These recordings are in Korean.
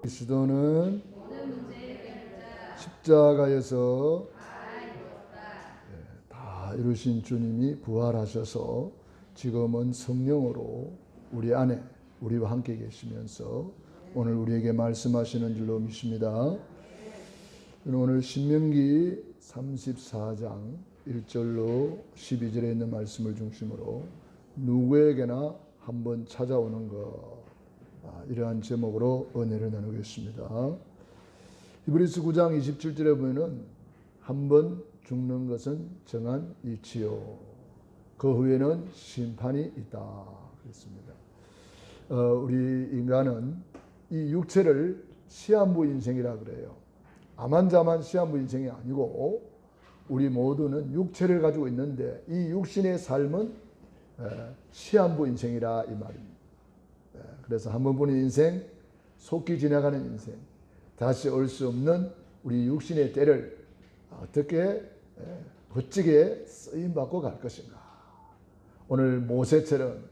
그리스도는 십자가에서 다 이루신 주님이 부활하셔서 지금은 성령으로 우리 안에 우리와 함께 계시면서 오늘 우리에게 말씀하시는 줄로 믿습니다. 오늘 신명기 34장 1절로 12절에 있는 말씀을 중심으로 누구에게나 한번 찾아오는 것, 이러한 제목으로 은혜를 나누겠습니다. 히브리서 9장 27절에 보면은 한번 죽는 것은 정한 이치요 그 후에는 심판이 있다 그랬습니다. 우리 인간은 이 육체를 시한부 인생이라 그래요. 아만자만 시한부 인생이 아니고 우리 모두는 육체를 가지고 있는데 이 육신의 삶은 시한부 인생이라 이 말입니다. 그래서 한 번 보는 인생, 속히 지나가는 인생, 다시 올 수 없는 우리 육신의 때를 어떻게 멋지게 쓰임받고 갈 것인가. 오늘 모세처럼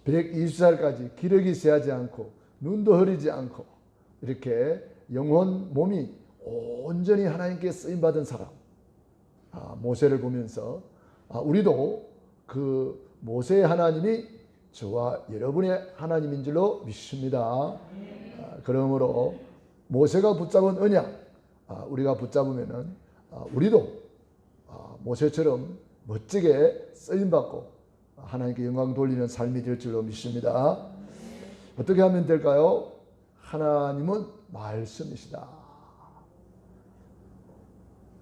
120살까지 기력이 쇠하지 않고 눈도 흐리지 않고 이렇게 영혼 몸이 온전히 하나님께 쓰임받은 사람, 모세를 보면서 우리도 그 모세의 하나님이 저와 여러분의 하나님인 줄로 믿습니다. 그러므로 모세가 붙잡은 언약 우리가 붙잡으면은 우리도 모세처럼 멋지게 쓰임받고 하나님께 영광 돌리는 삶이 될 줄로 믿습니다. 어떻게 하면 될까요? 하나님은 말씀이시다.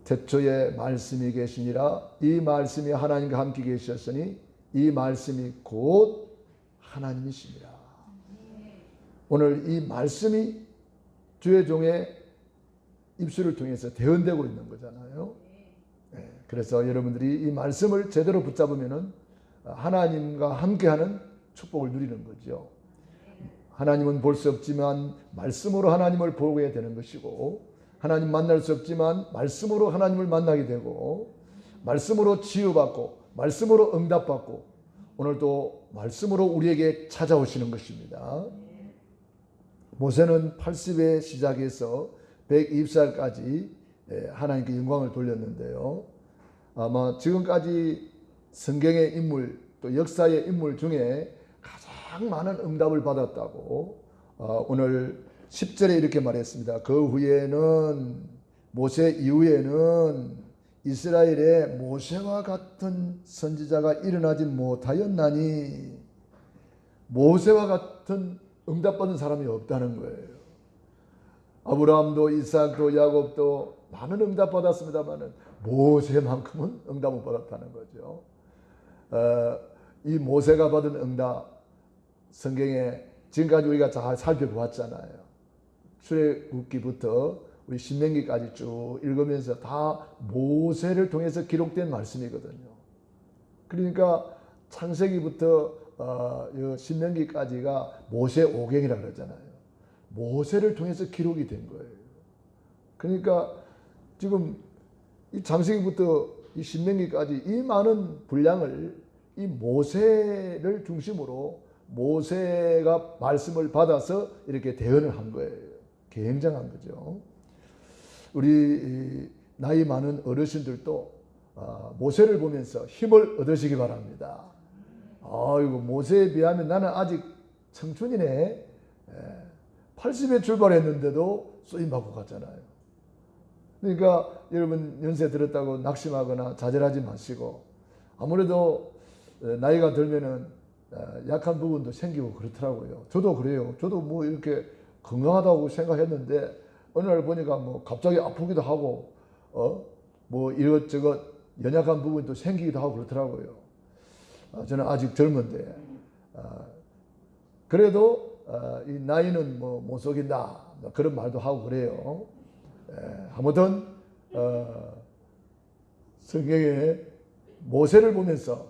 태초에 말씀이 계시니라. 이 말씀이 하나님과 함께 계셨으니 이 말씀이 곧 하나님이십니다. 오늘 이 말씀이 주의 종의 입술을 통해서 대언되고 있는 거잖아요. 그래서 여러분들이 이 말씀을 제대로 붙잡으면은 하나님과 함께하는 축복을 누리는 거죠. 하나님은 볼 수 없지만 말씀으로 하나님을 보게 되는 것이고, 하나님 만날 수 없지만 말씀으로 하나님을 만나게 되고, 말씀으로 치유받고 말씀으로 응답받고 오늘도 말씀으로 우리에게 찾아오시는 것입니다. 모세는 80의 시작해서 120살까지 하나님께 영광을 돌렸는데요. 아마 지금까지 성경의 인물 또 역사의 인물 중에 가장 많은 응답을 받았다고 오늘 10절에 이렇게 말했습니다. 그 후에는 모세 이후에는 이스라엘에 모세와 같은 선지자가 일어나지 못하였나니, 모세와 같은 응답받은 사람이 없다는 거예요. 아브라함도 이삭도 야곱도 많은 응답받았습니다만 모세만큼은 응답 못 받았다는 거죠. 이 모세가 받은 응답 성경에 지금까지 우리가 잘 살펴보았잖아요. 출애굽기부터 우리 신명기까지 쭉 읽으면서 다 모세를 통해서 기록된 말씀이거든요. 그러니까 창세기부터 신명기까지가 모세 오경이라 그러잖아요. 모세를 통해서 기록이 된 거예요. 그러니까 지금 이 창세기부터 이 신명기까지 이 많은 분량을 이 모세를 중심으로 모세가 말씀을 받아서 이렇게 대언을 한 거예요. 굉장한 거죠. 우리 나이 많은 어르신들도 모세를 보면서 힘을 얻으시기 바랍니다. 아이고, 모세에 비하면 나는 아직 청춘이네. 80에 출발했는데도 쓰임받고 갔잖아요. 그러니까 여러분 연세 들었다고 낙심하거나 좌절하지 마시고, 아무래도 나이가 들면은 약한 부분도 생기고 그렇더라고요. 저도 그래요. 저도 뭐 이렇게 건강하다고 생각했는데 어느 날 보니까 뭐 갑자기 아프기도 하고 뭐 이것저것 연약한 부분도 생기기도 하고 그렇더라고요. 저는 아직 젊은데 그래도 이 나이는 뭐 못 속인다 그런 말도 하고 그래요. 아무튼 성경에 모세를 보면서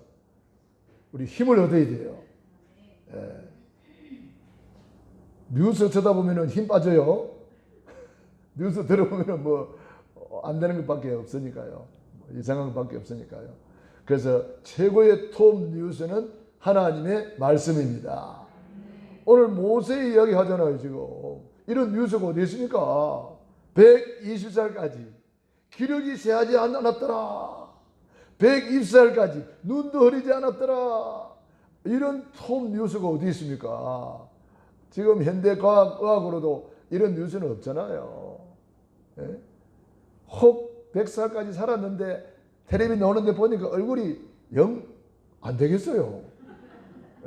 우리 힘을 얻어야 돼요. 뉴스 쳐다보면 힘 빠져요. 뉴스 들어보면 뭐 안 되는 것밖에 없으니까요. 이상한 것밖에 없으니까요. 그래서 최고의 톱 뉴스는 하나님의 말씀입니다. 오늘 모세 이야기 하잖아요. 지금 이런 뉴스가 어디 있습니까? 120살까지 기력이 쇠하지 않았더라. 120살까지 눈도 흐리지 않았더라. 이런 톱 뉴스가 어디 있습니까? 지금 현대 의학으로도 이런 뉴스는 없잖아요. 예? 혹 100살까지 살았는데 텔레비 나오는데 보니까 얼굴이 영 안 되겠어요.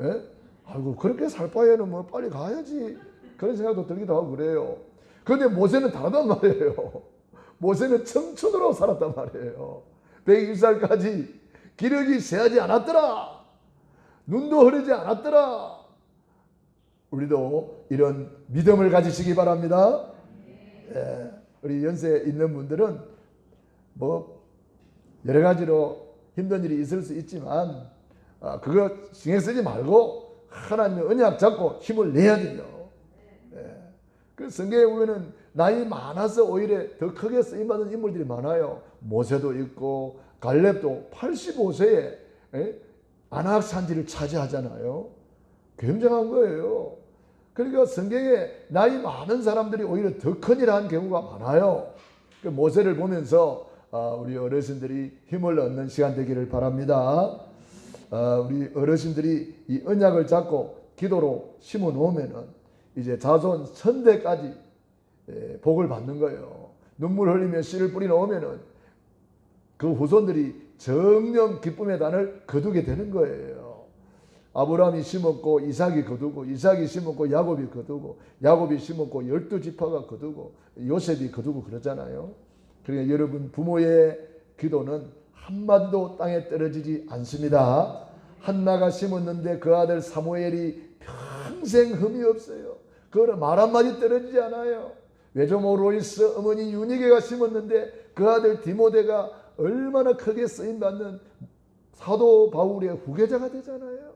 예? 아이고 그렇게 살 바에는 뭐 빨리 가야지 그런 생각도 들기도 하고 그래요. 그런데 모세는 다르단 말이에요. 모세는 청춘으로 살았단 말이에요. 120살까지 기력이 쇠하지 않았더라. 눈도 흐르지 않았더라. 우리도 이런 믿음을 가지시기 바랍니다. 예, 우리 연세 있는 분들은 뭐 여러 가지로 힘든 일이 있을 수 있지만 그거 신경 쓰지 말고 하나님의 언약 잡고 힘을 내야 돼요. 예. 그 성경에 보면은 나이 많아서 오히려 더 크게 쓰임받은 인물들이 많아요. 모세도 있고 갈렙도 85세에 안악산지를 차지하잖아요. 굉장한 거예요. 그러니까 성경에 나이 많은 사람들이 오히려 더 큰일 한 경우가 많아요. 그 모세를 보면서 우리 어르신들이 힘을 얻는 시간 되기를 바랍니다. 우리 어르신들이 이 언약을 잡고 기도로 심어 놓으면은 이제 자손 천대까지 복을 받는 거예요. 눈물 흘리며 씨를 뿌리 놓으면은 그 후손들이 정령 기쁨의 단을 거두게 되는 거예요. 아브라함이 심었고 이삭이 거두고, 이삭이 심었고 야곱이 거두고, 야곱이 심었고 12지파가 거두고, 요셉이 거두고 그러잖아요. 그러니까 여러분 부모의 기도는 한마디도 땅에 떨어지지 않습니다. 한나가 심었는데 그 아들 사무엘이 평생 흠이 없어요. 그거는 말 한마디 떨어지지 않아요. 외조모 로이스 어머니 유니게가 심었는데 그 아들 디모데가 얼마나 크게 쓰임받는 사도 바울의 후계자가 되잖아요.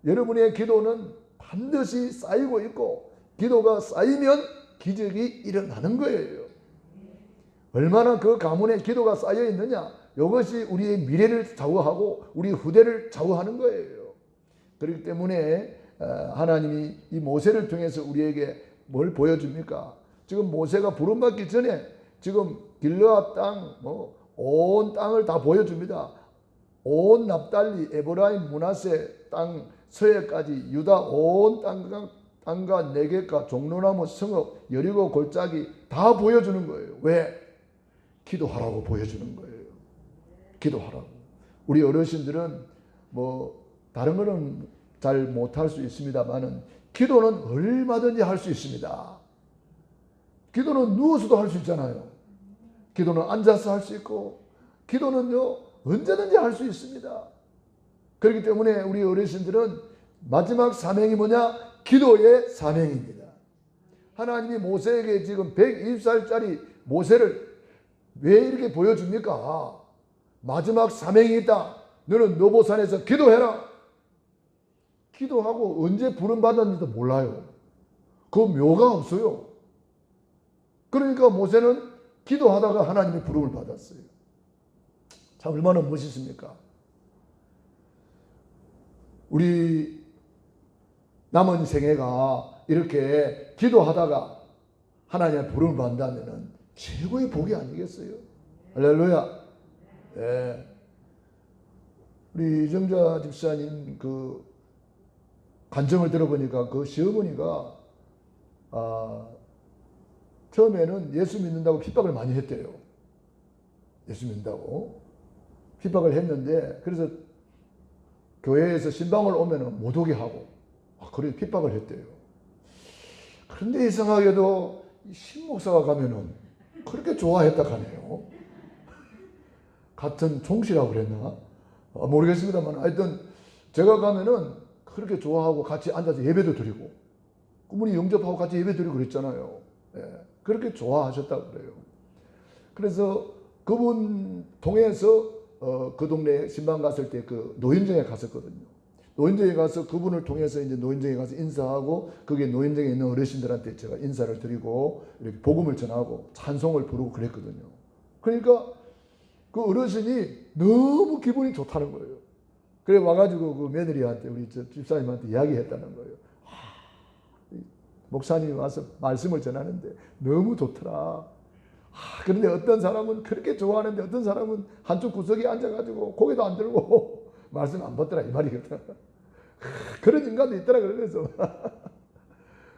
여러분의 기도는 반드시 쌓이고 있고 기도가 쌓이면 기적이 일어나는 거예요. 얼마나 그 가문에 기도가 쌓여 있느냐, 이것이 우리의 미래를 좌우하고 우리 후대를 좌우하는 거예요. 그렇기 때문에 하나님이 이 모세를 통해서 우리에게 뭘 보여줍니까? 지금 모세가 부름받기 전에 지금 길르앗 땅, 온 땅을 다 보여줍니다. 온 납달리, 에브라임, 므낫세 땅 서해까지 유다 온 땅과 네겝과 종로나무 성읍 여리고 골짜기 다 보여주는 거예요. 왜? 기도하라고 보여주는 거예요. 기도하라고. 우리 어르신들은 뭐 다른 거는 잘 못할 수 있습니다만은 기도는 얼마든지 할 수 있습니다. 기도는 누워서도 할 수 있잖아요. 기도는 앉아서 할 수 있고 기도는요 언제든지 할 수 있습니다. 그렇기 때문에 우리 어르신들은 마지막 사명이 뭐냐? 기도의 사명입니다. 하나님이 모세에게 지금 120살짜리 모세를 왜 이렇게 보여줍니까? 마지막 사명이 있다. 너는 노보산에서 기도해라. 기도하고 언제 부름받았는지도 몰라요. 그 묘가 없어요. 그러니까 모세는 기도하다가 하나님의 부름을 받았어요. 참 얼마나 멋있습니까? 우리 남은 생애가 이렇게 기도하다가 하나님의 부름을 받는다면 최고의 복이 아니겠어요? 할렐루야. 네. 우리 이정자 집사님 그 간증을 들어보니까 그 시어머니가 처음에는 예수 믿는다고 핍박을 많이 했대요. 예수 믿는다고 핍박을 했는데 그래서 교회에서 신방을 오면 못 오게 하고 그렇게 핍박을 했대요. 그런데 이상하게도 신목사가 가면은 그렇게 좋아했다 하네요. 같은 종씨라고 그랬나? 모르겠습니다만 하여튼 제가 가면은 그렇게 좋아하고 같이 앉아서 예배도 드리고 그분이 영접하고 같이 예배 드리고 그랬잖아요. 예, 그렇게 좋아하셨다고 그래요. 그래서 그분 통해서 그 동네에 신방 갔을 때 그 노인정에 갔었거든요. 노인정에 가서 그분을 통해서 이제 노인정에 가서 인사하고 거기에 노인정에 있는 어르신들한테 제가 인사를 드리고 이렇게 복음을 전하고 찬송을 부르고 그랬거든요. 그러니까 그 어르신이 너무 기분이 좋다는 거예요. 그래 와가지고 그 며느리한테 우리 집사님한테 이야기했다는 거예요. 목사님이 와서 말씀을 전하는데 너무 좋더라. 그런데 어떤 사람은 그렇게 좋아하는데 어떤 사람은 한쪽 구석에 앉아가지고 고개도 안 들고 말씀 안 받더라 이 말이거든. 그런 인간도 있더라. 그래서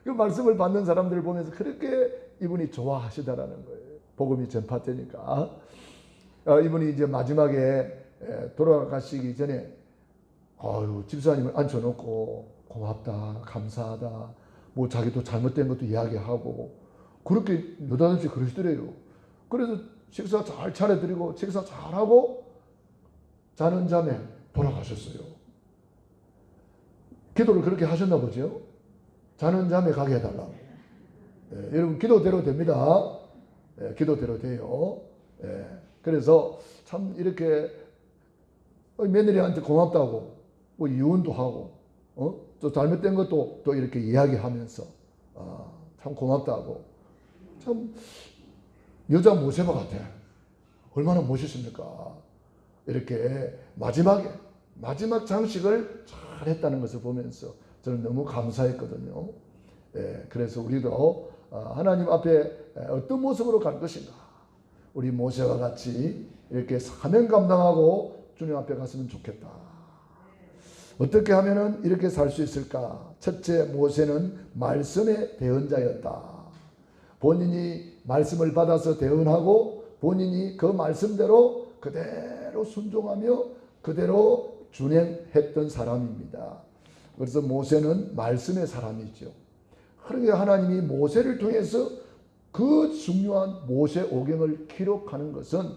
그 말씀을 받는 사람들을 보면서 그렇게 이분이 좋아하시다라는 거예요. 복음이 전파되니까. 이분이 이제 마지막에 돌아가시기 전에 집사님을 앉혀놓고 고맙다, 감사하다, 뭐 자기도 잘못된 것도 이야기하고 그렇게 느닷없이 그러시더래요. 그래서 식사 잘 차려드리고 식사 잘하고 자는 잠에 돌아가셨어요. 기도를 그렇게 하셨나 보죠. 자는 잠에 가게 해달라. 여러분 기도대로 됩니다. 기도대로 돼요. 그래서 참 이렇게 며느리한테 고맙다고 뭐 이혼도 하고 또 잘못된 것도 또 이렇게 이야기하면서 참 고맙다고. 참 여자 모세바 같아. 얼마나 멋있습니까? 이렇게 마지막 장식을 잘 했다는 것을 보면서 저는 너무 감사했거든요. 그래서 우리도 하나님 앞에 어떤 모습으로 갈 것인가. 우리 모세와 같이 이렇게 사명 감당하고 주님 앞에 갔으면 좋겠다. 어떻게 하면은 이렇게 살 수 있을까? 첫째, 모세는 말씀의 대언자였다. 본인이 말씀을 받아서 대언하고 본인이 그 말씀대로 그대로 순종하며 그대로 준행했던 사람입니다. 그래서 모세는 말씀의 사람이죠. 그러니까 하나님이 모세를 통해서 그 중요한 모세오경을 기록하는 것은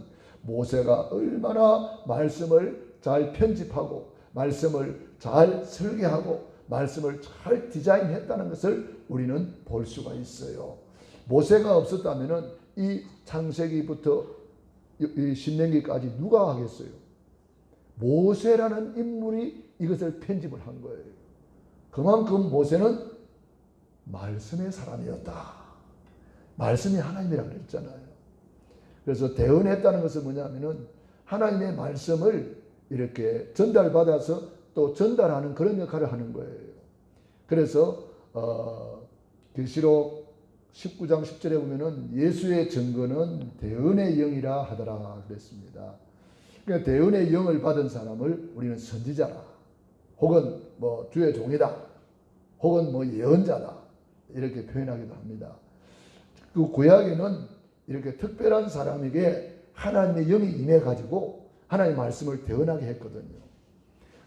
모세가 얼마나 말씀을 잘 편집하고 말씀을 잘 설계하고 말씀을 잘 디자인했다는 것을 우리는 볼 수가 있어요. 모세가 없었다면 이 창세기부터 이 신명기까지 누가 하겠어요? 모세라는 인물이 이것을 편집을 한 거예요. 그만큼 모세는 말씀의 사람이었다. 말씀이 하나님이라고 그랬잖아요. 그래서 대언했다는 것은 뭐냐면은 하나님의 말씀을 이렇게 전달받아서 또 전달하는 그런 역할을 하는 거예요. 그래서 계시록 19장 10절에 보면은 예수의 증거는 대언의 영이라 하더라 그랬습니다. 그러니까 대언의 영을 받은 사람을 우리는 선지자라, 혹은 뭐 주의 종이다, 혹은 뭐 예언자다 이렇게 표현하기도 합니다. 그 구약에는 이렇게 특별한 사람에게 하나님의 영이 임해 가지고 하나님의 말씀을 대언하게 했거든요.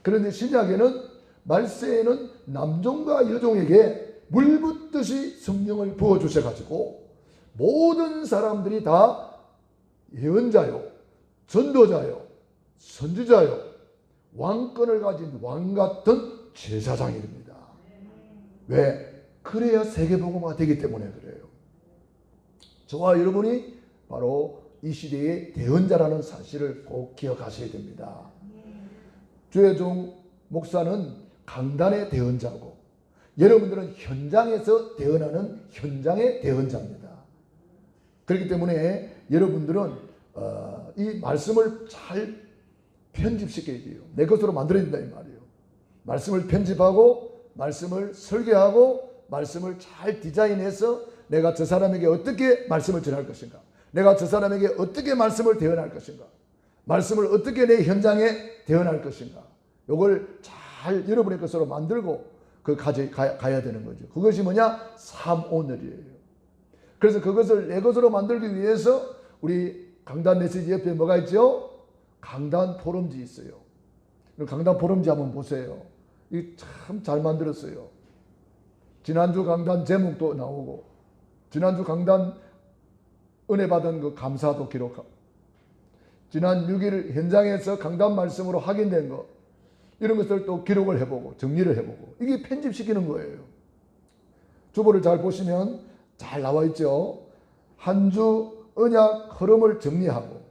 그런데 신약에는 말세에는 남종과 여종에게 물 붓듯이 성령을 부어주셔 가지고 모든 사람들이 다 예언자요, 전도자요, 선지자요, 왕권을 가진 왕 같은 제사장이 됩니다. 왜? 그래야 세계복음화가 되기 때문에 그래요. 저와 여러분이 바로 이 시대의 대언자라는 사실을 꼭 기억하셔야 됩니다. 주의 종 목사는 강단의 대언자고 여러분들은 현장에서 대언하는 현장의 대언자입니다. 그렇기 때문에 여러분들은 이 말씀을 잘 편집시켜야 돼요. 내 것으로 만들어야 된다 이 말이에요. 말씀을 편집하고 말씀을 설계하고 말씀을 잘 디자인해서 내가 저 사람에게 어떻게 말씀을 전할 것인가, 내가 저 사람에게 어떻게 말씀을 대언할 것인가, 말씀을 어떻게 내 현장에 대언할 것인가, 이걸 잘 여러분의 것으로 만들고 가야 되는 거죠. 그것이 뭐냐? 삼오늘이에요. 그래서 그것을 내 것으로 만들기 위해서 우리 강단 메시지 옆에 뭐가 있죠? 강단 포럼지 있어요. 강단 포럼지 한번 보세요. 이 참 잘 만들었어요. 지난주 강단 제목도 나오고 지난주 강단 은혜 받은 그 감사도 기록하고 지난 6일 현장에서 강단 말씀으로 확인된 거 이런 것을 또 기록을 해보고 정리를 해보고 이게 편집시키는 거예요. 주보를 잘 보시면 잘 나와 있죠. 한 주 언약 흐름을 정리하고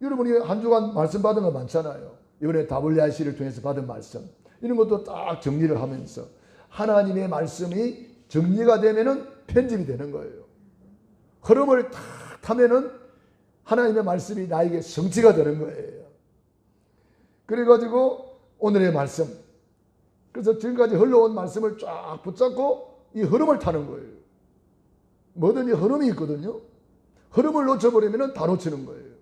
여러분이 한 주간 말씀 받은 거 많잖아요. 이번에 WRC를 통해서 받은 말씀 이런 것도 딱 정리를 하면서 하나님의 말씀이 정리가 되면은 편집이 되는 거예요. 흐름을 탁 타면은 하나님의 말씀이 나에게 성취가 되는 거예요. 그래가지고 오늘의 말씀, 그래서 지금까지 흘러온 말씀을 쫙 붙잡고 이 흐름을 타는 거예요. 뭐든지 흐름이 있거든요. 흐름을 놓쳐버리면 다 놓치는 거예요.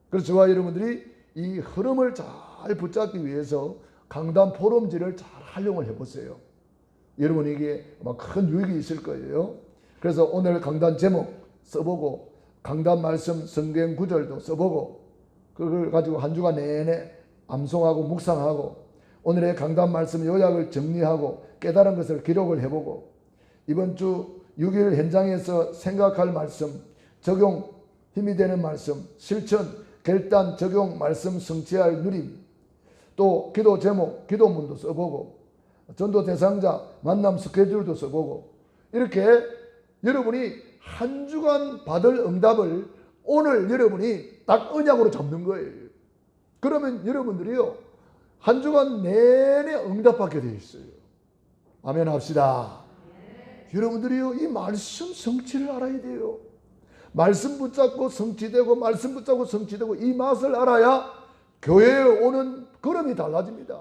그래서 저와 여러분들이 이 흐름을 잘 붙잡기 위해서 강단 포럼지를 잘 활용을 해보세요. 여러분에게 아마 큰 유익이 있을 거예요. 그래서 오늘 강단 제목 써보고 강단 말씀 성경 구절도 써보고 그걸 가지고 한 주간 내내 암송하고 묵상하고 오늘의 강단 말씀 요약을 정리하고 깨달은 것을 기록을 해보고 이번 주 6일 현장에서 생각할 말씀, 적용 힘이 되는 말씀, 실천, 결단, 적용 말씀 성취할 누림, 또 기도 제목, 기도문도 써보고 전도 대상자 만남 스케줄도 써보고 이렇게 여러분이 한 주간 받을 응답을 오늘 여러분이 딱 언약으로 잡는 거예요. 그러면 여러분들이요 한 주간 내내 응답받게 되어 있어요. 아멘 합시다. 여러분들이요 이 말씀 성취를 알아야 돼요. 말씀 붙잡고 성취되고 말씀 붙잡고 성취되고 이 맛을 알아야 교회에 오는 걸음이 달라집니다.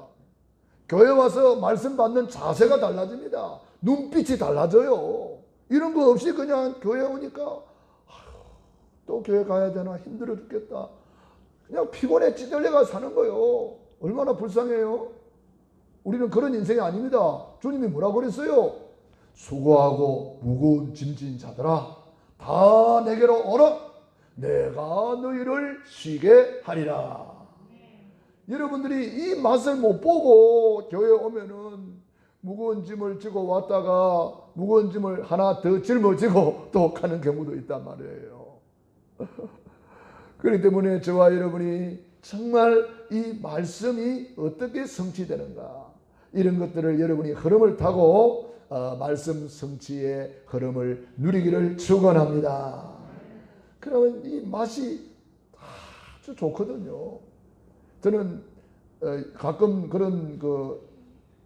교회 와서 말씀 받는 자세가 달라집니다. 눈빛이 달라져요. 이런 거 없이 그냥 교회 오니까 또 교회 가야 되나 힘들어 죽겠다. 그냥 피곤해 찌들려가 사는 거예요. 얼마나 불쌍해요. 우리는 그런 인생이 아닙니다. 주님이 뭐라고 그랬어요? 수고하고 무거운 짐진 자들아 다 내게로 오라. 내가 너희를 쉬게 하리라. 여러분들이 이 맛을 못 보고 교회에 오면은 무거운 짐을 지고 왔다가 무거운 짐을 하나 더 짊어지고 또 가는 경우도 있단 말이에요. 그렇기 때문에 저와 여러분이 정말 이 말씀이 어떻게 성취되는가 이런 것들을 여러분이 흐름을 타고 말씀 성취의 흐름을 누리기를 축원합니다. 그러면 이 맛이 아주 좋거든요. 저는 가끔 그런 그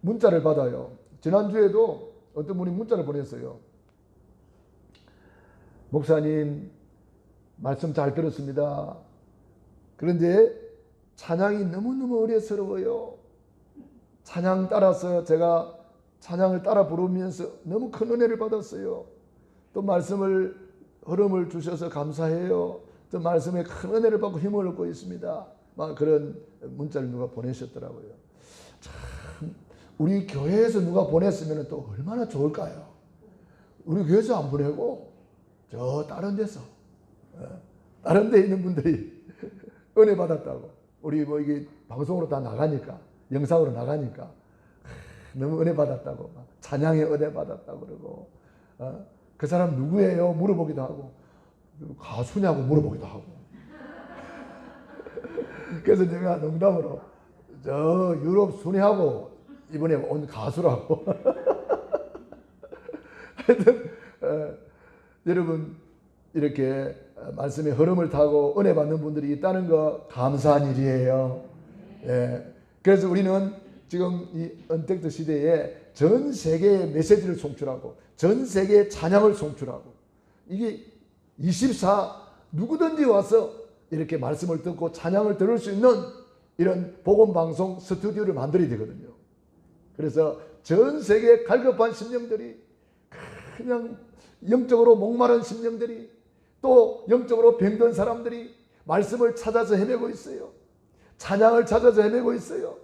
문자를 받아요. 지난주에도 어떤 분이 문자를 보냈어요. 목사님 말씀 잘 들었습니다. 그런데 찬양이 너무너무 어려스러워요. 찬양 따라서 제가 찬양을 따라 부르면서 너무 큰 은혜를 받았어요. 또 말씀을 흐름을 주셔서 감사해요. 또 말씀에 큰 은혜를 받고 힘을 얻고 있습니다. 막 그런 문자를 누가 보내셨더라고요. 참 우리 교회에서 누가 보냈으면 또 얼마나 좋을까요? 우리 교회에서 안 보내고 저 다른 데서 다른 데 있는 분들이 은혜 받았다고. 우리 뭐 이게 방송으로 다 나가니까 영상으로 나가니까 너무 은혜 받았다고 찬양에 은혜 받았다고 그러고 그 사람 누구예요? 물어보기도 하고 가수냐고 물어보기도 하고 그래서 제가 농담으로 저 유럽 순회하고 이번에 온 가수라고 하여튼 여러분 이렇게 말씀의 흐름을 타고 은혜 받는 분들이 있다는 거 감사한 일이에요. 예. 그래서 우리는 지금 이 언택트 시대에 전 세계의 메시지를 송출하고 전 세계의 찬양을 송출하고 이게 24 누구든지 와서 이렇게 말씀을 듣고 찬양을 들을 수 있는 이런 복음방송 스튜디오를 만들어야 되거든요. 그래서 전 세계 갈급한 심령들이 그냥 영적으로 목마른 심령들이 또 영적으로 병든 사람들이 말씀을 찾아서 헤매고 있어요. 찬양을 찾아서 헤매고 있어요.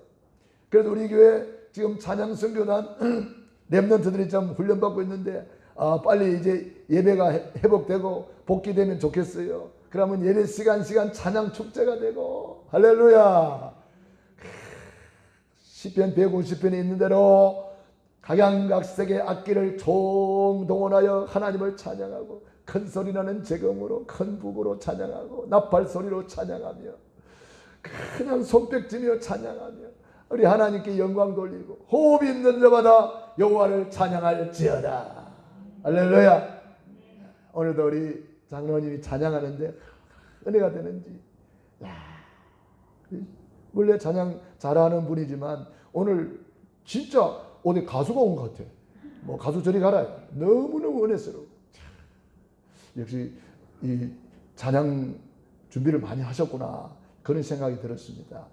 그래서 우리 교회 지금 찬양 선교단 렘넌트들이 좀 훈련받고 있는데 빨리 이제 예배가 회복되고 복귀되면 좋겠어요. 그러면 예배 시간 찬양 축제가 되고 할렐루야. 시편 150편에 있는 대로 각양각색의 악기를 총동원하여 하나님을 찬양하고 큰 소리 나는 재경으로 큰 북으로 찬양하고 나팔 소리로 찬양하며 그냥 손뼉치며 찬양하며 우리 하나님께 영광 돌리고 호흡 있는 자마다 여호와를 찬양할지어다. 할렐루야. 오늘도 우리 장로님이 찬양하는데 은혜가 되는지. 원래 찬양 잘하는 분이지만 오늘 진짜 어디 가수가 온 것 같아. 뭐 가수 저리 가라. 너무너무 은혜스러워. 역시 이 찬양 준비를 많이 하셨구나 그런 생각이 들었습니다.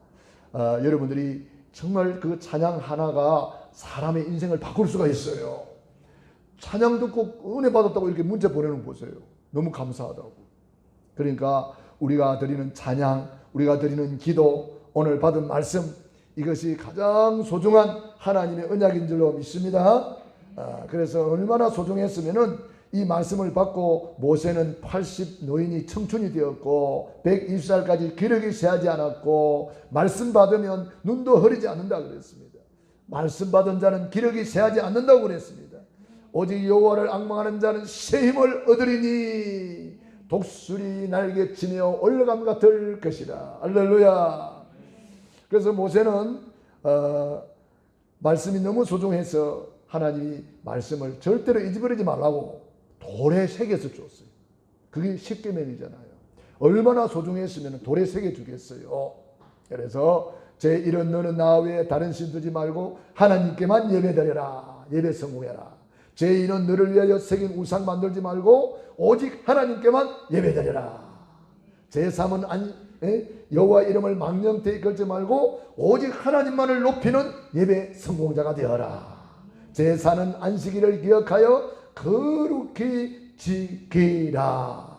여러분들이 정말 그 찬양 하나가 사람의 인생을 바꿀 수가 있어요. 찬양 듣고 은혜 받았다고 이렇게 문자 보내는 거 보세요. 너무 감사하다고. 그러니까 우리가 드리는 찬양, 우리가 드리는 기도, 오늘 받은 말씀, 이것이 가장 소중한 하나님의 언약인 줄로 믿습니다. 그래서 얼마나 소중했으면은 이 말씀을 받고 모세는 80 노인이 청춘이 되었고 120살까지 기력이 쇠하지 않았고 말씀 받으면 눈도 흐리지 않는다 그랬습니다. 말씀 받은 자는 기력이 쇠하지 않는다고 그랬습니다. 오직 여호와를 앙망하는 자는 새 힘을 얻으리니 독수리 날개치며 올라감 같을 것이라. 할렐루야. 그래서 모세는 말씀이 너무 소중해서 하나님이 말씀을 절대로 잊어버리지 말라고 돌에 새겨서 줬어요. 그게 십계명이잖아요. 얼마나 소중했으면 돌에 새겨 주겠어요. 그래서 제 이런 너는 나 외에 다른 신 두지 말고 하나님께만 예배드려라. 예배 성공해라. 제 이런 너를 위하여 새긴 우상 만들지 말고 오직 하나님께만 예배드려라. 제 삶은 여호와 이름을 망령되이 걸지 말고 오직 하나님만을 높이는 예배 성공자가 되어라. 제사는 안식일을 기억하여 거룩히 지키라.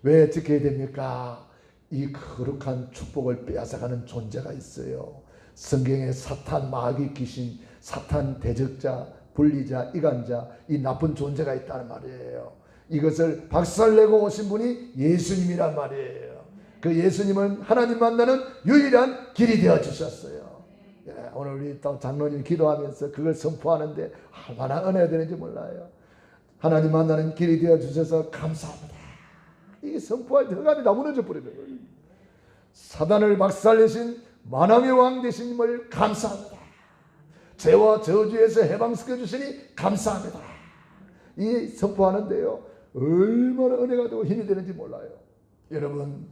왜 지켜야 됩니까? 이 거룩한 축복을 빼앗아가는 존재가 있어요. 성경에 사탄, 마귀, 귀신, 사탄, 대적자, 분리자, 이간자, 이 나쁜 존재가 있다는 말이에요. 이것을 박살내고 오신 분이 예수님이란 말이에요. 그 예수님은 하나님 만나는 유일한 길이 되어 주셨어요. 오늘 우리 또 장로님 기도하면서 그걸 선포하는데 얼마나 은혜가 되는지 몰라요. 하나님 만나는 길이 되어 주셔서 감사합니다. 이게 선포할 때 흑암이 다 무너져 버리는 거예요. 사단을 박살내신 만왕의 왕 되신님을 감사합니다. 죄와 저주에서 해방시켜 주시니 감사합니다. 이 선포하는데요, 얼마나 은혜가 되고 힘이 되는지 몰라요. 여러분,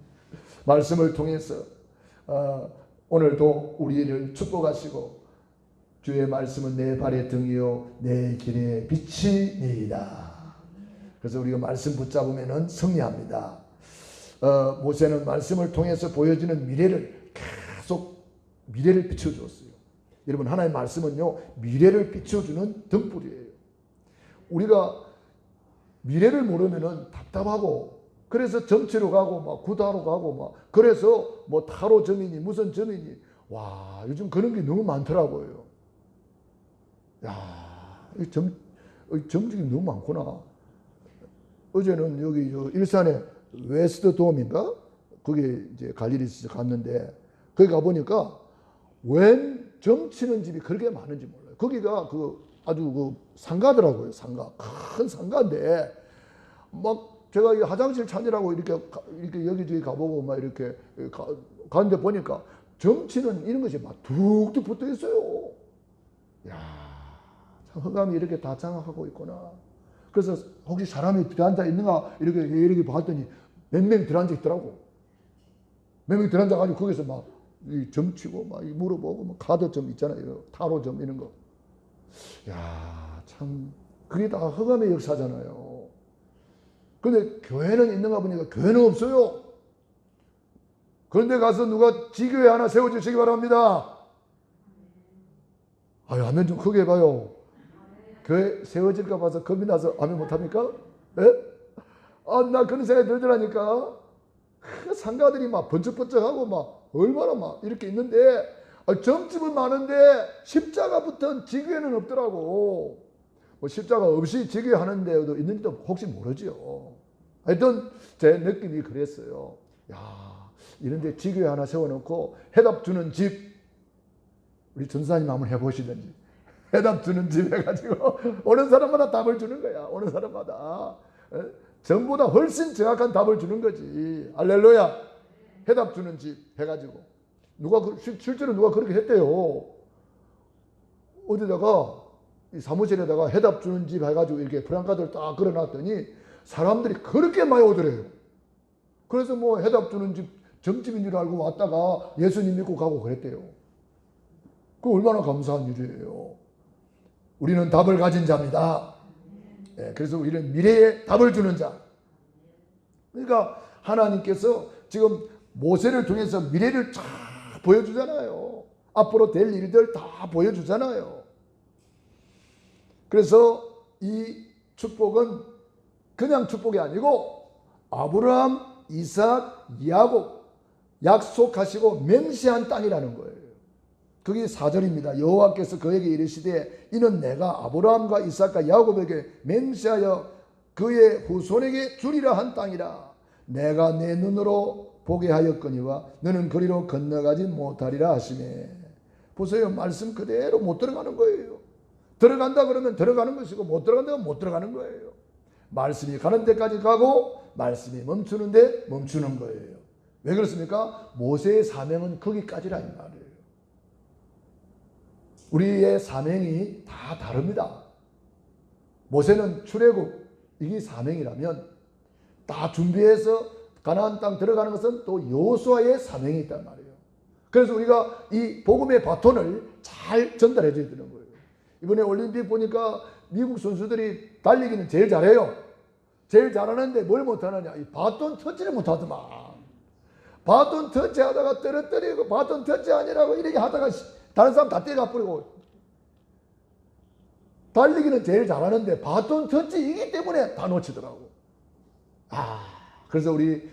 말씀을 통해서 오늘도 우리를 축복하시고 주의 말씀은 내 발의 등이요 내 길의 빛이니이다. 그래서 우리가 말씀 붙잡으면 승리합니다. 모세는 말씀을 통해서 보여지는 미래를 계속 미래를 비춰주었어요. 여러분, 하나님의 말씀은요 미래를 비춰주는 등불이에요. 우리가 미래를 모르면 답답하고 그래서 정치로 가고 막 구타로 가고 막 그래서 뭐 타로 점이니 무슨 점이니 와 요즘 그런 게 너무 많더라고요. 야, 점집이 너무 많구나. 어제는 여기 일산에 웨스트 돔인가 거기 이제 갈 일이 있어서 갔는데 거기 가 보니까 웬 점 치는 집이 그렇게 많은지 몰라요. 거기가 아주 그 상가더라고요. 상가, 큰 상가인데 막 제가 이 화장실 찾으라고 이렇게 여기저기 가보고 막 이렇게 가는데 보니까 점치는 이런 것이 막 툭툭 붙어 있어요. 야, 참 흑암이 이렇게 다 장악하고 있구나. 그래서 혹시 사람이 들어앉아 있는가 이렇게 봤더니 몇 명 들어앉아 있더라고. 몇 명 들어앉아 가지고 거기서 막 점치고 막 물어보고 막 카드점 있잖아요. 타로점 이런 거. 야, 참 그게 다 흑암의 역사잖아요. 근데 교회는 있는가 보니까 교회는 없어요. 그런데 가서 누가 지교회 하나 세워주시기 바랍니다. 아유, 하면 좀 크게 해봐요. 교회 세워질까 봐서 겁이 나서 하면 못합니까? 예? 나 그런 생각이 들더라니까. 상가들이 막 번쩍번쩍하고 막 얼마나 막 이렇게 있는데 점집은 많은데 십자가 붙은 지교회는 없더라고. 뭐 십자가 없이 지교회 하는 데도 있는지도 혹시 모르죠. 하여튼 제 느낌이 그랬어요. 야, 이런데 지교회 하나 세워놓고 해답 주는 집, 우리 전사님 한번 해보시든지 해답 주는 집 해가지고 오는 사람마다 답을 주는 거야. 오는 사람마다 전보다 훨씬 정확한 답을 주는 거지. 할렐루야. 해답 주는 집 해가지고 실제로 누가 그렇게 했대요. 어디다가 이 사무실에다가 해답 주는 집 해가지고 이렇게 프랑카드를 딱 걸어놨더니 사람들이 그렇게 많이 오더래요. 그래서 뭐 해답 주는 집 점집인 줄 알고 왔다가 예수님 믿고 가고 그랬대요. 그 얼마나 감사한 일이에요. 우리는 답을 가진 자입니다. 그래서 우리는 미래에 답을 주는 자. 그러니까 하나님께서 지금 모세를 통해서 미래를 쫙 보여주잖아요. 앞으로 될 일들 다 보여주잖아요. 그래서 이 축복은 그냥 축복이 아니고 아브라함, 이삭, 야곱 약속하시고 맹세한 땅이라는 거예요. 그게 4절입니다. 여호와께서 그에게 이르시되 이는 내가 아브라함과 이삭과 야곱에게 맹세하여 그의 후손에게 주리라 한 땅이라. 내가 내 눈으로 보게 하였거니와 너는 그리로 건너가지 못하리라 하시매. 보세요. 말씀 그대로 못 들어가는 거예요. 들어간다 그러면 들어가는 것이고 못 들어간다 그러면 못 들어가는 거예요. 말씀이 가는 데까지 가고 말씀이 멈추는데 멈추는 거예요. 왜 그렇습니까? 모세의 사명은 거기까지라 이 말이에요. 우리의 사명이 다 다릅니다. 모세는 출애굽 이게 사명이라면 다 준비해서 가나안 땅 들어가는 것은 또 여호수아의 사명이 있단 말이에요. 그래서 우리가 이 복음의 바톤을 잘 전달해 줘야 되는 거예요. 이번에 올림픽 보니까 미국 선수들이 달리기는 제일 잘해요. 제일 잘하는데 뭘 못하느냐? 이 바톤 터치를 못하더만. 바톤 터치하다가 떨어뜨리고 바톤 터치 아니라고 이렇게 하다가 다른 사람 다 때려 버리고. 달리기는 제일 잘하는데 바톤 터치이기 때문에 다 놓치더라고. 그래서 우리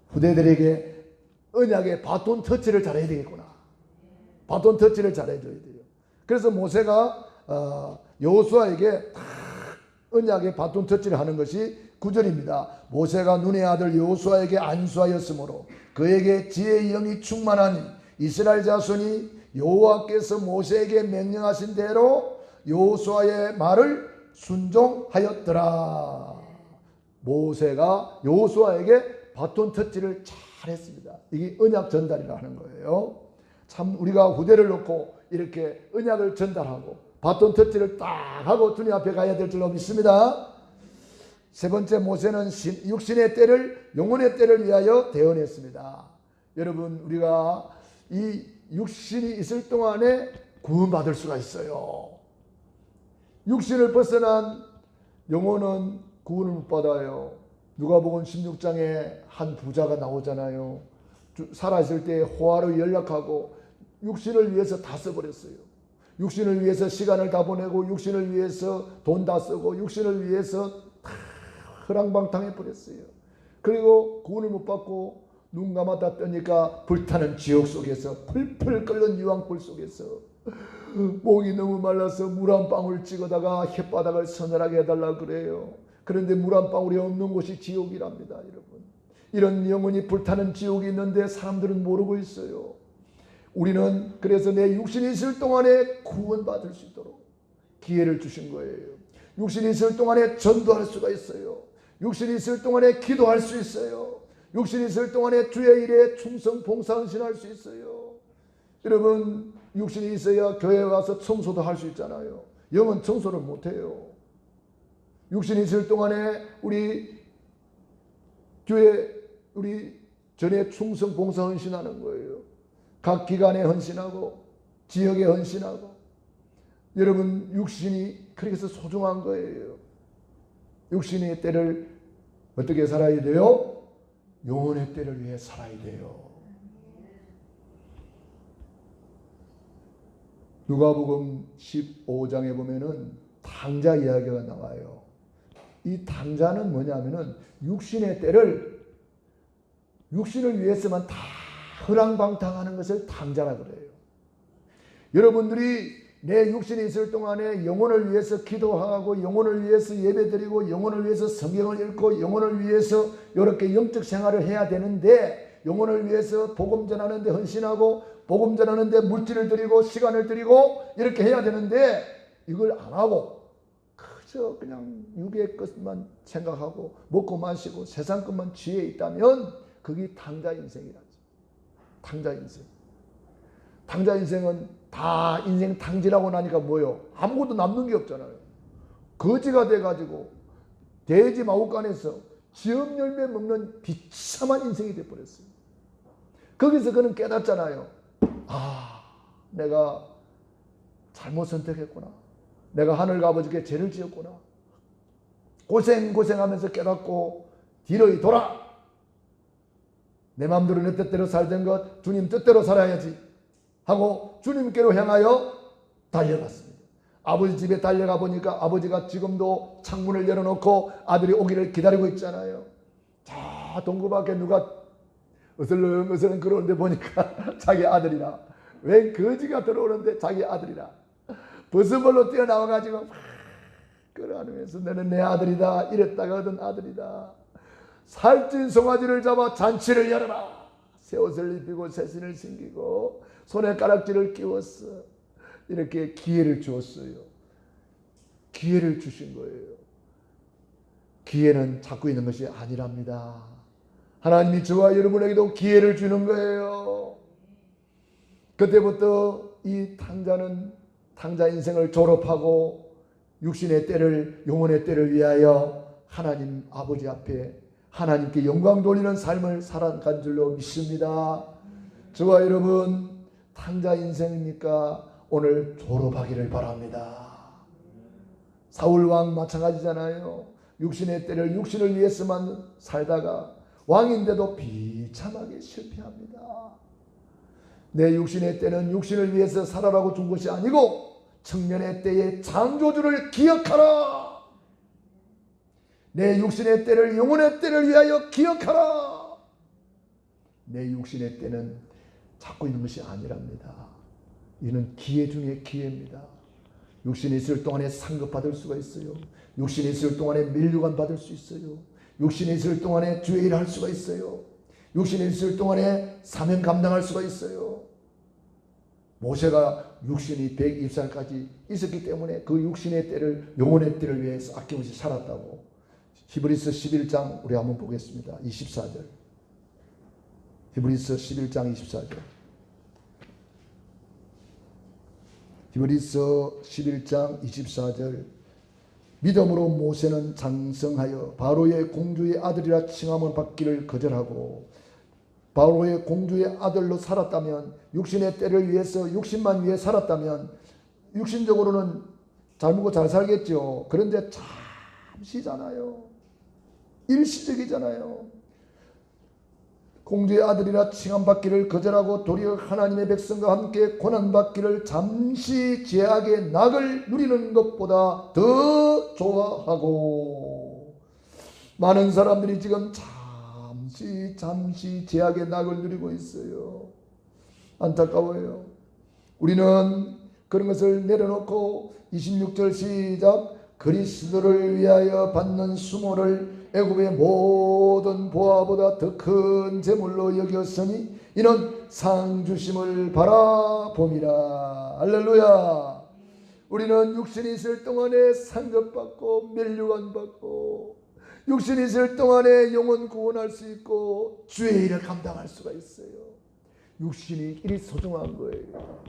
후대들에게 언약의 바톤 터치를 잘해야 되겠구나. 바톤 터치를 잘해줘야 돼요. 그래서 모세가 여호수아에게 언약의 바톤 터치를 하는 것이 9절입니다. 모세가 눈의 아들 여호수아에게 안수하였으므로 그에게 지혜의 영이 충만하니 이스라엘 자손이 여호와께서 모세에게 명령하신 대로 여호수아의 말을 순종하였더라. 모세가 여호수아에게 바톤 터치를 잘했습니다. 이게 언약 전달이라 하는 거예요. 참 우리가 후대를 놓고 이렇게 언약을 전달하고 바톤 터치를 딱 하고 주님 앞에 가야 될 줄로 믿습니다. 세 번째, 모세는 육신의 때를 영혼의 때를 위하여 대언했습니다. 여러분, 우리가 이 육신이 있을 동안에 구원받을 수가 있어요. 육신을 벗어난 영혼은 구원을 못 받아요. 누가복음 16장에 한 부자가 나오잖아요. 살아있을 때 호화로 연락하고 육신을 위해서 다 써버렸어요. 육신을 위해서 시간을 다 보내고 육신을 위해서 돈 다 쓰고 육신을 위해서 다 허랑방탕해 버렸어요. 그리고 구원을 못 받고 눈 감았다 뜨니까 불타는 지옥 속에서 풀풀 끓는 유황불 속에서 목이 너무 말라서 물 한 방울 찍어다가 혓바닥을 서늘하게 해달라 그래요. 그런데 물 한 방울이 없는 곳이 지옥이랍니다. 여러분, 이런 영혼이 불타는 지옥이 있는데 사람들은 모르고 있어요. 우리는 그래서 내 육신이 있을 동안에 구원받을 수 있도록 기회를 주신 거예요. 육신이 있을 동안에 전도할 수가 있어요. 육신이 있을 동안에 기도할 수 있어요. 육신이 있을 동안에 주의 일에 충성 봉사헌신할 수 있어요. 여러분, 육신이 있어야 교회에 와서 청소도 할 수 있잖아요. 영은 청소를 못해요. 육신이 있을 동안에 우리 교회 우리 전에 충성 봉사 헌신하는 거예요. 각 기관에 헌신하고 지역에 헌신하고. 여러분, 육신이 그래서 소중한 거예요. 육신의 때를 어떻게 살아야 돼요? 영혼의 때를 위해 살아야 돼요. 누가복음 15장에 보면은 탕자 이야기가 나와요. 이 탕자는 뭐냐면은 육신의 때를 육신을 위해서만 다 허랑방탕하는 것을 탕자라 그래요. 여러분들이 내 육신이 있을 동안에 영혼을 위해서 기도하고 영혼을 위해서 예배드리고 영혼을 위해서 성경을 읽고 영혼을 위해서 이렇게 영적 생활을 해야 되는데, 영혼을 위해서 복음 전하는 데 헌신하고 복음 전하는 데 물질을 드리고 시간을 드리고 이렇게 해야 되는데, 이걸 안 하고 그저 그냥 육의 것만 생각하고 먹고 마시고 세상 것만 취해 있다면 그게 탕자 인생이라죠. 탕자 인생. 탕자 인생은 다 인생 탕진하고 나니까 뭐요? 아무것도 남는 게 없잖아요. 거지가 돼가지고 돼지 마구간에서 지엄 열매 먹는 비참한 인생이 돼버렸어요. 거기서 그는 깨닫잖아요. 내가 잘못 선택했구나. 내가 하늘 아버지께 죄를 지었구나. 고생하면서 깨닫고 뒤로 돌아. 내 마음대로 내 뜻대로 살던 것 주님 뜻대로 살아야지 하고 주님께로 향하여 달려갔습니다. 아버지 집에 달려가 보니까 아버지가 지금도 창문을 열어놓고 아들이 오기를 기다리고 있잖아요. 저 동구 밖에 누가 어슬렁어슬렁 걸어오는데 보니까 자기 아들이라. 웬 거지가 들어오는데 자기 아들이라. 버스벌로 뛰어나와가지고 막 끌어안으면서 너는 내 아들이다. 이랬다가 얻은 아들이다. 살찐 송아지를 잡아 잔치를 열어라. 새 옷을 입히고 새 신을 신기고 손에 가락지를 끼웠어. 이렇게 기회를 주었어요. 기회를 주신 거예요. 기회는 잡고 있는 것이 아니랍니다. 하나님이 저와 여러분에게도 기회를 주는 거예요. 그때부터 이 탕자 인생을 졸업하고 육신의 때를, 영혼의 때를 위하여 하나님 아버지 앞에 하나님께 영광 돌리는 삶을 살아간 줄로 믿습니다. 저와 여러분 탕자 인생입니까? 오늘 졸업하기를 바랍니다. 사울왕 마찬가지잖아요. 육신의 때를 육신을 위해서만 살다가 왕인데도 비참하게 실패합니다. 내 육신의 때는 육신을 위해서 살아라고 준 것이 아니고 청년의 때의 창조주를 기억하라. 내 육신의 때를 영혼의 때를 위하여 기억하라. 내 육신의 때는 잡고 있는 것이 아니랍니다. 이는 기회 중에 기회입니다. 육신이 있을 동안에 상급 받을 수가 있어요. 육신이 있을 동안에 면류관 받을 수 있어요. 육신이 있을 동안에 주의 일을 할 수가 있어요. 육신이 있을 동안에 사명 감당할 수가 있어요. 모세가 육신이 120살까지 있었기 때문에 그 육신의 때를 영혼의 때를 위해서 아낌없이 살았다고. 히브리서 11장 우리 한번 보겠습니다. 24절. 히브리서 11장 24절. 히브리서 11장 24절. 믿음으로 모세는 장성하여 바로의 공주의 아들이라 칭함을 받기를 거절하고 바로의 공주의 아들로 살았다면 육신의 때를 위해서 육신만 위해 살았다면 육신적으로는 잘 먹고 잘 살겠죠. 그런데 잠시잖아요. 일시적이잖아요. 공주의 아들이라 칭함받기를 거절하고 도리어 하나님의 백성과 함께 고난받기를 잠시 죄악의 낙을 누리는 것보다 더 좋아하고 많은 사람들이 지금 잠시 죄악의 낙을 누리고 있어요. 안타까워요. 우리는 그런 것을 내려놓고 26절 시작. 그리스도를 위하여 받는 수모를 애굽의 모든 보화보다 더 큰 재물로 여겼으니 이는 상 주심을 바라봄이라. 할렐루야. 우리는 육신이 있을 동안에 상급받고 면류관 받고 육신이 있을 동안에 영혼 구원할 수 있고 주의 일을 감당할 수가 있어요. 육신이 이리 소중한 거예요.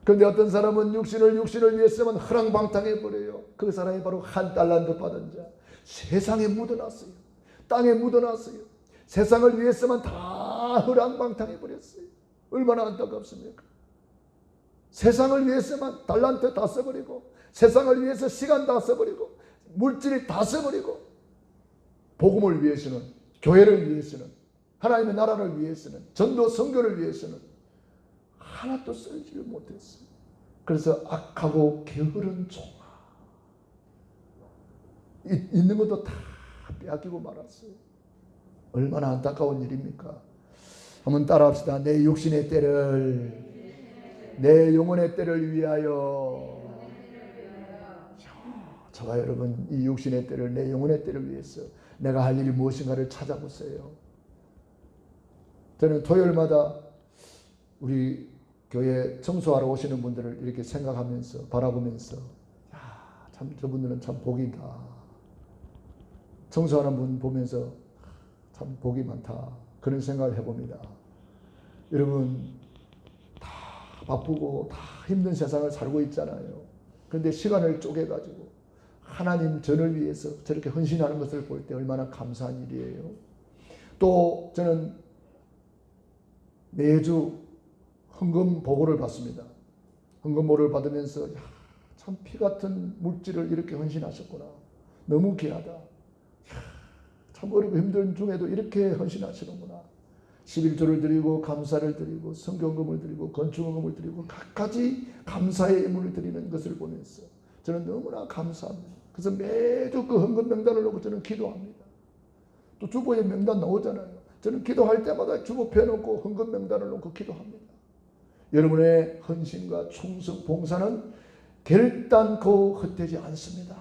그런데 어떤 사람은 육신을 위해서만 허랑방탕해버려요. 그 사람이 바로 한 달란트 받은 자. 세상에 묻어놨어요. 땅에 묻어놨어요. 세상을 위해서만 다 허랑방탕해버렸어요. 얼마나 안타깝습니까? 세상을 위해서만 달란트 다 써버리고 세상을 위해서 시간 다 써버리고 물질이 다 써버리고 복음을 위해서는, 교회를 위해서는, 하나님의 나라를 위해서는, 전도 선교를 위해서는 하나도 쓰지를 못했어요. 그래서 악하고 게으른 종아 있는 것도 다 빼앗기고 말았어요. 얼마나 안타까운 일입니까? 한번 따라합시다. 내 육신의 때를, 내 영혼의 때를 위하여. 저와 여러분 이 육신의 때를, 내 영혼의 때를 위해서 내가 할 일이 무엇인가를 찾아보세요. 저는 토요일마다 우리 교회 청소하러 오시는 분들을 이렇게 생각하면서 바라보면서 참 저분들은 참 복이다. 청소하는 분 보면서 참 복이 많다. 그런 생각을 해봅니다. 여러분 다 바쁘고 다 힘든 세상을 살고 있잖아요. 그런데 시간을 쪼개가지고 하나님 전을 위해서 저렇게 헌신하는 것을 볼 때 얼마나 감사한 일이에요. 또 저는 매주 헌금 보고를 받습니다. 헌금 보고를 받으면서 참 피 같은 물질을 이렇게 헌신하셨구나. 너무 귀하다. 참 어렵고 힘든 중에도 이렇게 헌신하시는구나. 11조를 드리고 감사를 드리고 성경금을 드리고 건축원금을 드리고 갖가지 감사의 예물을 드리는 것을 보면서 저는 너무나 감사합니다. 그래서 매주 그 헌금 명단을 놓고 저는 기도합니다. 또 주보에 명단 나오잖아요. 저는 기도할 때마다 주보 펴놓고 헌금 명단을 놓고 기도합니다. 여러분의 헌신과 충성, 봉사는 결단코 헛되지 않습니다.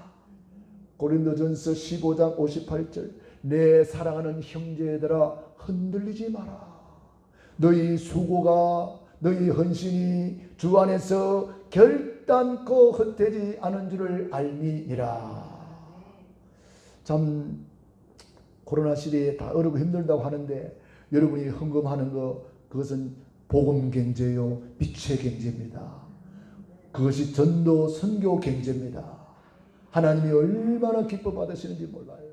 고린도전서 15장 58절 내 사랑하는 형제들아 흔들리지 마라. 너희 수고가 너희 헌신이 주 안에서 결단코 헛되지 않은 줄을 알미니라. 참 코로나 시대에 다 어렵고 힘들다고 하는데 여러분이 헌금하는 거 그것은 복음 경제요 빛의 경제입니다. 그것이 전도 선교 경제입니다. 하나님이 얼마나 기뻐 받으시는지 몰라요.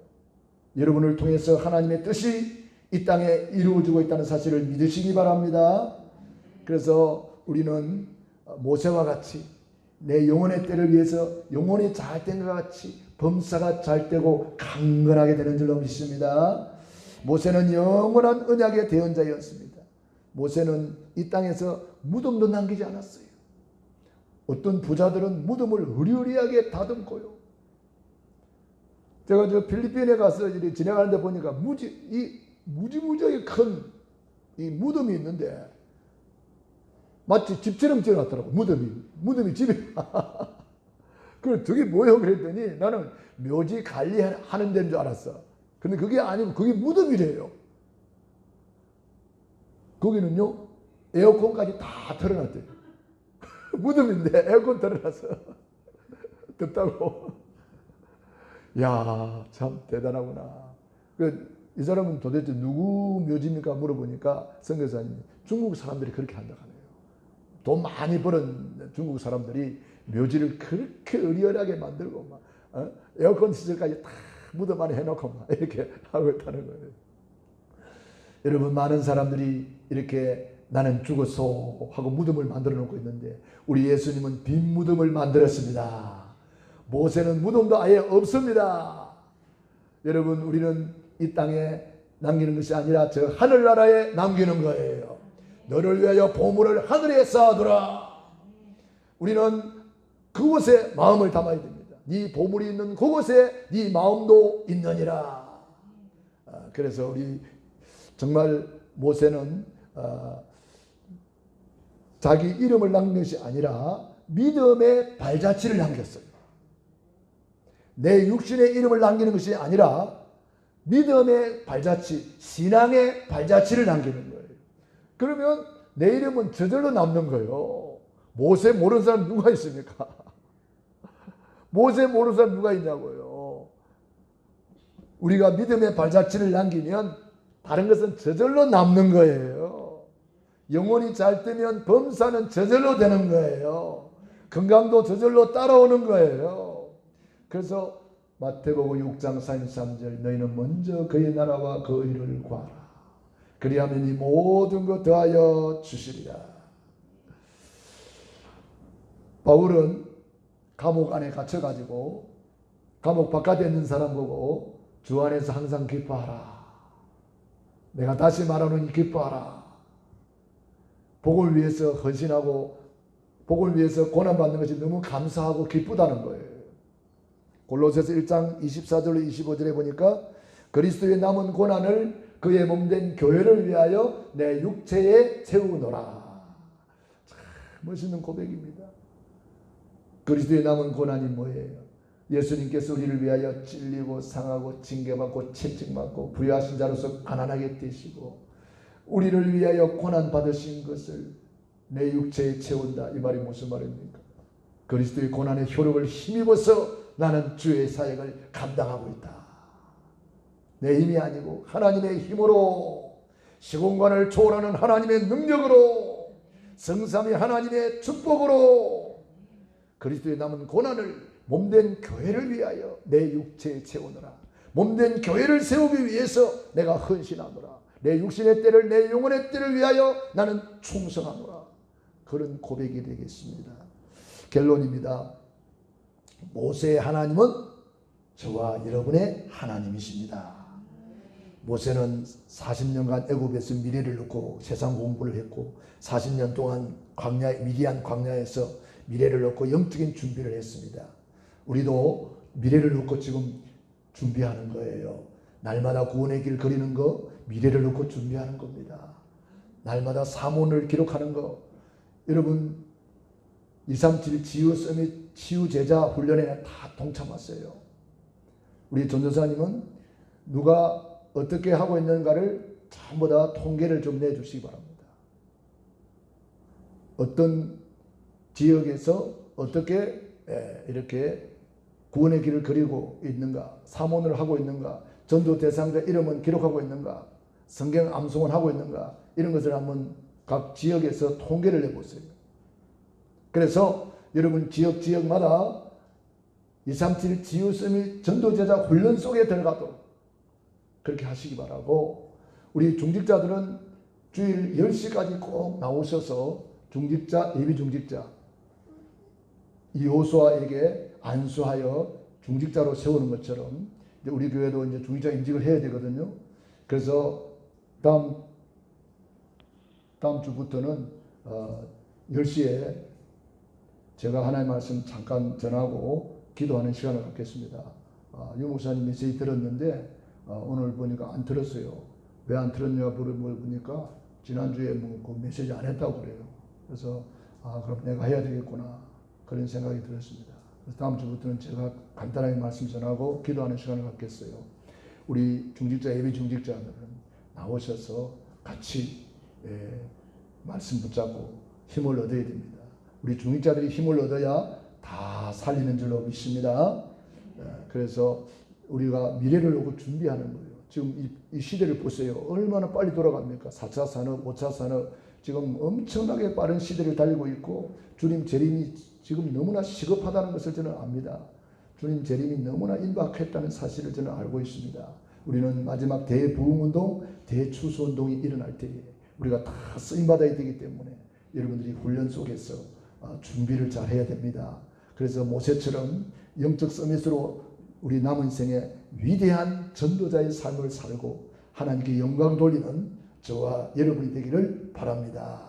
여러분을 통해서 하나님의 뜻이 이 땅에 이루어지고 있다는 사실을 믿으시기 바랍니다. 그래서 우리는 모세와 같이 내 영혼의 때를 위해서 영혼이 잘 된 것 같이 범사가 잘 되고 강건하게 되는 줄로 믿습니다. 모세는 영원한 언약의 대언자였습니다. 모세는 이 땅에서 무덤도 남기지 않았어요. 어떤 부자들은 무덤을 으리으리하게 다듬고요. 제가 저 필리핀에 가서 이렇게 지나가는데 보니까 무지무지하게 큰 이 무덤이 있는데 마치 집처럼 지어놨더라고. 무덤이 집에. 그래 저게 뭐예요? 그랬더니 나는 묘지 관리하는 데인 줄 알았어. 근데 그게 아니고 그게 무덤이래요. 거기는요 에어컨까지 다 틀어놨대요. 무덤인데 에어컨 틀어놨어. 덥다고. 야, 참 대단하구나. 이 사람은 도대체 누구 묘지입니까? 물어보니까 선교사님이 중국 사람들이 그렇게 한다고 하네요. 돈 많이 버는 중국 사람들이 묘지를 그렇게 의리하게 만들고 막 에어컨 시설까지 다 무덤 안에 해놓고 막 이렇게 하고 있다는 거예요. 여러분 많은 사람들이 이렇게 나는 죽었소 하고 무덤을 만들어 놓고 있는데 우리 예수님은 빈 무덤을 만들었습니다. 모세는 무덤도 아예 없습니다. 여러분 우리는 이 땅에 남기는 것이 아니라 저 하늘나라에 남기는 거예요. 너를 위하여 보물을 하늘에 쌓아두라. 우리는 그곳에 마음을 담아야 됩니다. 네 보물이 있는 그곳에 네 마음도 있느니라. 그래서 우리 정말 모세는 자기 이름을 남긴 것이 아니라 믿음의 발자취를 남겼어요. 내 육신의 이름을 남기는 것이 아니라 믿음의 발자취, 신앙의 발자취를 남기는 거예요. 그러면 내 이름은 저절로 남는 거예요. 모세 모르는 사람 누가 있습니까? 모세 모르는 사람 누가 있냐고요. 우리가 믿음의 발자취를 남기면 다른 것은 저절로 남는 거예요. 영혼이 잘 되면 범사는 저절로 되는 거예요. 건강도 저절로 따라오는 거예요. 그래서 마태복음 6장 33절 너희는 먼저 그의 나라와 그 의를 구하라. 그리하면 이 모든 것 더하여 주시리라. 바울은 감옥 안에 갇혀가지고 감옥 바깥에 있는 사람 보고 주 안에서 항상 기뻐하라. 내가 다시 말하노니 기뻐하라. 복을 위해서 헌신하고 복을 위해서 고난받는 것이 너무 감사하고 기쁘다는 거예요. 골로새서 1장 24절로 25절에 보니까 그리스도의 남은 고난을 그의 몸된 교회를 위하여 내 육체에 채우노라. 참 멋있는 고백입니다. 그리스도의 남은 고난이 뭐예요? 예수님께서 우리를 위하여 찔리고 상하고 징계받고 채찍받고 부여하신 자로서 가난하게 되시고 우리를 위하여 고난 받으신 것을 내 육체에 채운다. 이 말이 무슨 말입니까? 그리스도의 고난의 효력을 힘입어서 나는 주의 사역을 감당하고 있다. 내 힘이 아니고 하나님의 힘으로 시공간을 초월하는 하나님의 능력으로 성삼위 하나님의 축복으로 그리스도의 남은 고난을 몸된 교회를 위하여 내 육체에 채우노라. 몸된 교회를 세우기 위해서 내가 헌신하노라. 내 육신의 때를 내 영혼의 때를 위하여 나는 충성하노라. 그런 고백이 되겠습니다. 결론입니다. 모세의 하나님은 저와 여러분의 하나님이십니다. 모세는 40년간 애굽에서 미래를 놓고 세상 공부를 했고 40년 동안 미디안 광야에서 미래를 놓고 영적인 준비를 했습니다. 우리도 미래를 놓고 지금 준비하는 거예요. 날마다 구원의 길 그리는 거 미래를 놓고 준비하는 겁니다. 날마다 사문을 기록하는 거. 여러분 237 치유 서밋 치유 제자 훈련에 다 동참했어요. 우리 전도사님은 누가 어떻게 하고 있는가를 전부 다 통계를 좀 내주시기 바랍니다. 어떤 지역에서 어떻게 이렇게 구원의 길을 그리고 있는가, 사문을 하고 있는가, 전도 대상자 이름은 기록하고 있는가, 성경 암송을 하고 있는가, 이런 것을 한번 각 지역에서 통계를 내보세요. 그래서 여러분 지역마다 237 치유 서밋 전도제자 훈련 속에 들어가도록 그렇게 하시기 바라고, 우리 중직자들은 주일 10시까지 꼭 나오셔서 중직자, 예비 중직자 여호수아에게 안수하여 중직자로 세우는 것처럼 이제 우리 교회도 이제 중직자 임직을 해야 되거든요. 그래서 다음 주부터는 10시에 제가 하나님의 말씀 잠깐 전하고 기도하는 시간을 갖겠습니다. 유 목사님 메시지 들었는데 오늘 보니까 안 들었어요. 왜 안 들었냐 보니까 지난주에 그 메시지 안 했다고 그래요. 그래서 그럼 내가 해야 되겠구나 그런 생각이 들었습니다. 그래서 다음 주부터는 제가 간단하게 말씀 전하고 기도하는 시간을 갖겠어요. 우리 중직자 예비 중직자들은 나오셔서 같이 말씀 붙잡고 힘을 얻어야 됩니다. 우리 중직자들이 힘을 얻어야 다 살리는 줄로 믿습니다. 그래서 우리가 미래를 놓고 준비하는 거예요. 지금 이 시대를 보세요. 얼마나 빨리 돌아갑니까? 4차 산업, 5차 산업, 지금 엄청나게 빠른 시대를 달리고 있고 주님 재림이 지금 너무나 시급하다는 것을 저는 압니다. 주님 재림이 너무나 임박했다는 사실을 저는 알고 있습니다. 우리는 마지막 대부흥운동, 대추수운동이 일어날 때에 우리가 다 쓰임받아야 되기 때문에 여러분들이 훈련 속에서 준비를 잘 해야 됩니다. 그래서 모세처럼 영적 서밋으로 우리 남은 생에 위대한 전도자의 삶을 살고 하나님께 영광 돌리는 저와 여러분이 되기를 바랍니다.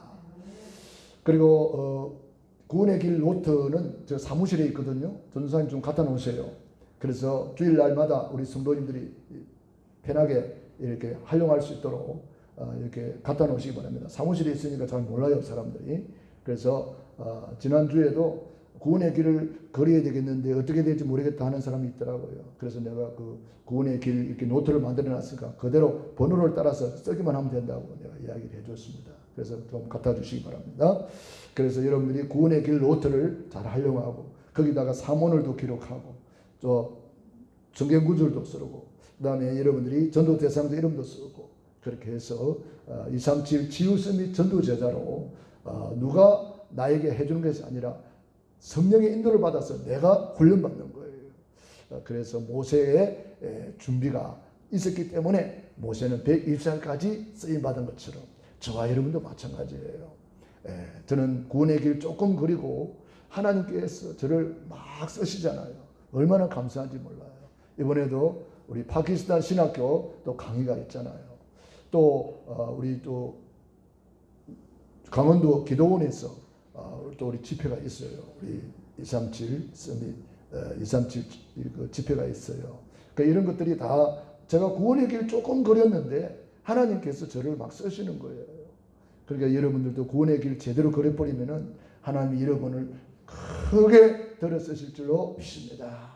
그리고 구원의 길 노트는 저 사무실에 있거든요. 전도사님 좀 갖다 놓으세요. 그래서 주일날마다 우리 성도님들이 편하게 이렇게 활용할 수 있도록 이렇게 갖다 놓으시기 바랍니다. 사무실에 있으니까 잘 몰라요, 사람들이. 그래서 지난주에도 구원의 길을 걸어야 되겠는데 어떻게 될지 모르겠다 하는 사람이 있더라고요. 그래서 내가 그 구원의 길 이렇게 노트를 만들어 놨으니까 그대로 번호를 따라서 쓰기만 하면 된다고 내가 이야기를 해줬습니다. 그래서 좀 갖다 주시기 바랍니다. 그래서 여러분들이 구원의 길 노트를 잘 활용하고 거기다가 사문을도 기록하고 또 성경 구절도 쓰고 그 다음에 여러분들이 전도 대상자 이름도 쓰고 그렇게 해서 237 치유 서밋 전도 제자로 누가 나에게 해주는 것이 아니라 성령의 인도를 받아서 내가 훈련받는 거예요. 그래서 모세의 준비가 있었기 때문에 모세는 120살까지 쓰임받은 것처럼 저와 여러분도 마찬가지예요. 저는 구원의 길 조금 그리고 하나님께서 저를 막 쓰시잖아요. 얼마나 감사한지 몰라요. 이번에도 우리 파키스탄 신학교 또 강의가 있잖아요. 또 우리 또 강원도 기도원에서 또 우리 집회가 있어요. 우리 237 서밋 237 집회가 있어요. 그러니까 이런 것들이 다 제가 구원의 길 조금 걸었는데 하나님께서 저를 막 쓰시는 거예요. 그러니까 여러분들도 구원의 길 제대로 걸어버리면은 하나님이 여러분을 크게 들어 쓰실 줄로 믿습니다.